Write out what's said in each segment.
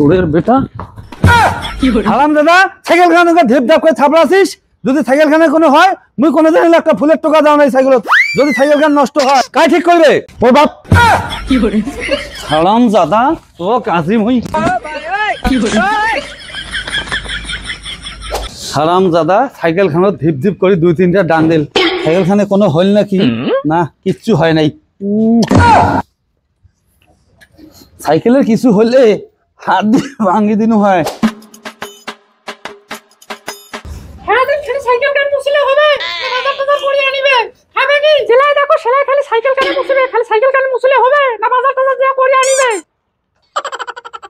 ওরের বেটা হারাম দাদা সাইকেল খানে ঢেপ ঢাপ করে থাপড়াছিস। যদি সাইকেল খানে কোনো হয় মুই কোনোদিন একটা ফুলের টোকা দাও নাই সাইকেল। যদি সাইকেল খান নষ্ট হয় কাই ঠিক করবে? ওর বাপ হারাম দাদা তো কাজিম হই। হারাম দাদা সাইকেল খানত ধিপ ধিপ করে 2-3টা ডান দিল। সাইকেল খানে কোনো হল নাকি? না কিচ্ছু হয় নাই। সাইকেলের কিছু হলে হাত দিয়ে ভাঙি দিনু হয়।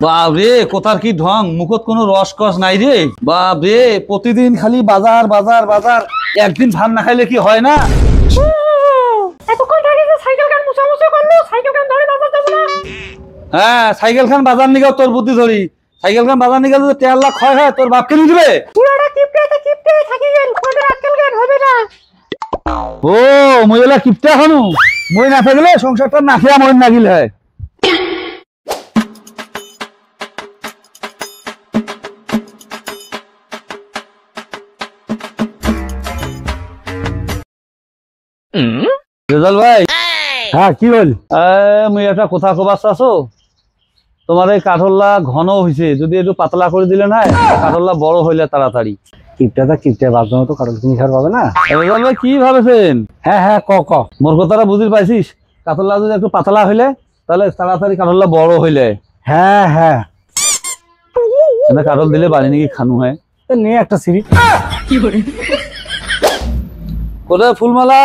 বাপরে কোথার কি ঢং, মুখত কোনো রস কস নাই রে। বাপরে প্রতিদিন খালি বাজার বাজার বাজার, একদিন ভাত না খাইলে কি হয় না? হ্যাঁ সাইকেল খান বাজার নিগাও তোর বুদ্ধি ধরি। সাইকেল খান বাজার নিগাও যদি 13 লাখ হয় তোর বাপ কিনে দিবে। ও মই এলা কিপটা খানো, মই না থাকলে সংসারটা না খেয়া মন লাগিল হয়। রেজাল ভাই হ্যাঁ কি বল? মুই একটা কথা কবার চাচ্ছো। তোমার এই কাঠল্লা ঘন হয়েছে, যদি একটু পাতলা করে দিলে না কাঠল্লা বড় হইলে তাড়াতাড়ি। কিপটাটা কিপটা বাপজন তো কাঠল কিনে খাওয়ার পাবে না। রেজাল ভাই কি ভাবেছেন? হ্যাঁ হ্যাঁ ক ক মোর কথাটা বুঝতে পাইছিস? কাঠল্লা যদি একটু পাতলা হইলে তাহলে তাড়াতাড়ি কাঠল্লা বড় হইলে। হ্যাঁ হ্যাঁ কাঠল দিলে বাড়ি নাকি খানু হয়। নিয়ে একটা সিঁড়ি কোথায় ফুলমালা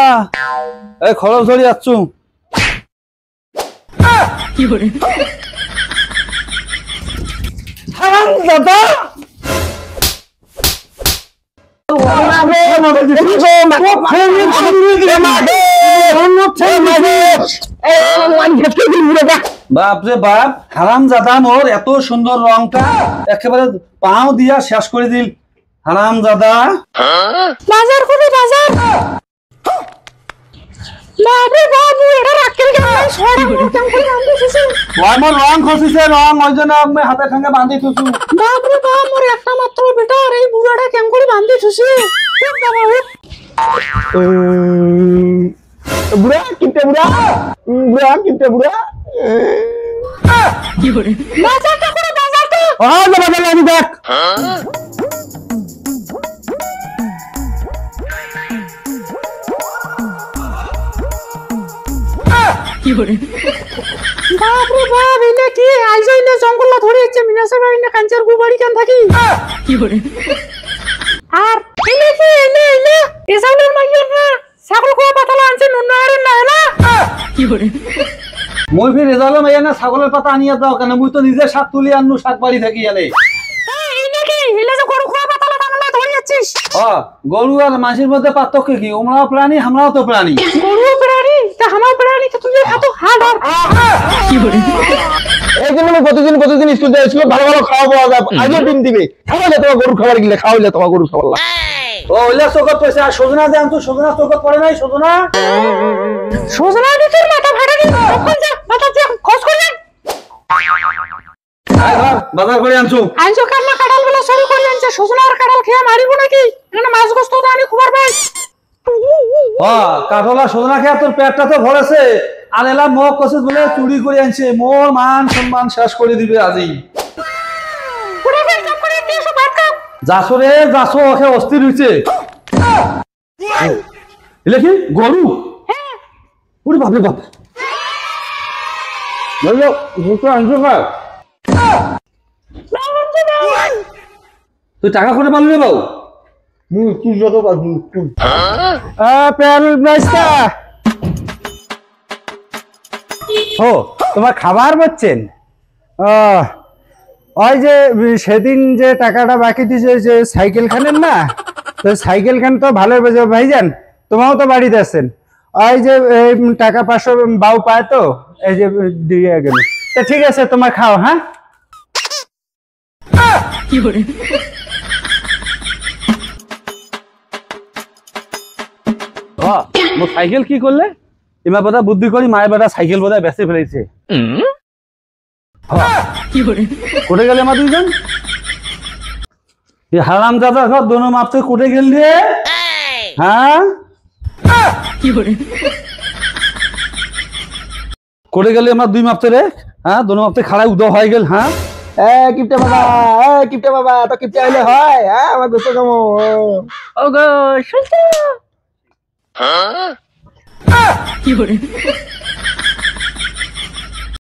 এই খরচ ধরি যাচ্ছু। বাপরে বাপ হারাম জাদা মোর এত সুন্দর রংটা একেবারে পাও দিয়া শেষ করে দিল। হারাম জাদা বাজার করে বাজার। বাপরে বাবু এটা রাখকেল কেন ছড়া মোর কেমন করে বাঁধি দিছিস? ওই মোর রং খসিছে, রং ওই জন্য আমি হাতে সঙ্গে বাঁধি দিছু। বাপরে বাপ মোর একটা মাত্র বেটা আর এই বুড়াটা কেমন করে বাঁধি দিছিস? বুড়া কিনতে বুড়া বুড়া কিনতে বুড়া কি করে বাজারটা করে বাজারটা বাজার লাগি দেখ। বাপরে বাপ এটা কি আইজো ইনে জঙ্গলটা ধরে যাচ্ছে মিনাসে বাড়ি না কাঞ্চার গু বাড়ি কেন থাকি কি করে? আর এনে কি এনে এনে এসাউলের মাইয়া না ছাগল কোয়া পাতালা আনছে নুন আর না না কি করে? মই ফির রেজাউলের মাইয়া না ছাগলের পাতা আনিয়া দাও কেন? মুই তো নিজে শাক তুলি আনু শাক বাড়ি থাকি এলে। এনে কি এলে যে গরু কোয়া পাতালা টানলা ধরে যাচ্ছিস? গরু আর মানুষের মধ্যে পার্থক্য কি? ওমরাও প্রাণী আমরাও তো প্রাণী। গরু প্রাণী তা আমার প্রাণী তো তুই এত হাড় কি করে? এই জন্য প্রতিদিন স্কুল যাই, স্কুলে ভালো ভালো খাওয়া পাওয়া যায়। আজও ডিম দিবে, খাওয়ালে তোমার গরু খাবার গিলে খাওয়ালে তোমার গরু খাবার। ও ওইলা চোখত পয়সা আর সজনা দেন তো সজনা চোখত পড়ে নাই। সজনা সজনা দিতে মাথা ফাটা দিন কখন যা মাথা যা খস করে যান। আয় ধর বাজার করে আনছো কাটলা কাটাল বলে শুরু করে আনছে। সজনা আর কাটাল খেয়া মারিব নাকি? এখানে মাছ গোস্ত তো আমি খবর পাই। কাঠলা সজনা খেয়া তোর পেটটা তো ভরেছে আর এলা মগ কষে বলে চুরি করে আনছে। মোর মান সম্মান শেষ করে দিবে আজি। যাসো রে যাসো ওকে অস্থির হইছে। এলে কি গরু? ওরে বাপ রে বাপ বলো গোস্ত আনছো কা? তুই টাকা করে পারলি রে বাবু? তুই যত পারবি তোমার খাবার পাচ্ছেন? ওই যে সেদিন যে টাকাটা বাকি দিয়েছে যে সাইকেল খানের না, তো সাইকেল খান তো ভালো বেজে ভাইজান, তোমাও তো বাড়িতে আছেন। ওই যে টাকা 500 বাউ পায় তো এই যে দিয়ে গেল। তো ঠিক আছে তোমার খাও। হ্যাঁ কি করে? সাইকেল কি করলে? এমা বেটা বুদ্ধি করি মায়ের বেটা সাইকেল বোধহয় বেঁচে ফেলেছে। কোটে গেলে আমার দুইজন হারাম দাদা ঘর দোনো মাপতে কোটে গেল রে? হ্যাঁ কোটে গেলে আমার দুই মাপতে রে? হ্যাঁ দোনো মাপতে খাড়ায় উদয় হয়ে গেল। হ্যাঁ কিপটা বাবা তো কিপটা হইলে হয়। হ্যাঁ আমার গোস্ত কামো ও গো শুনছো?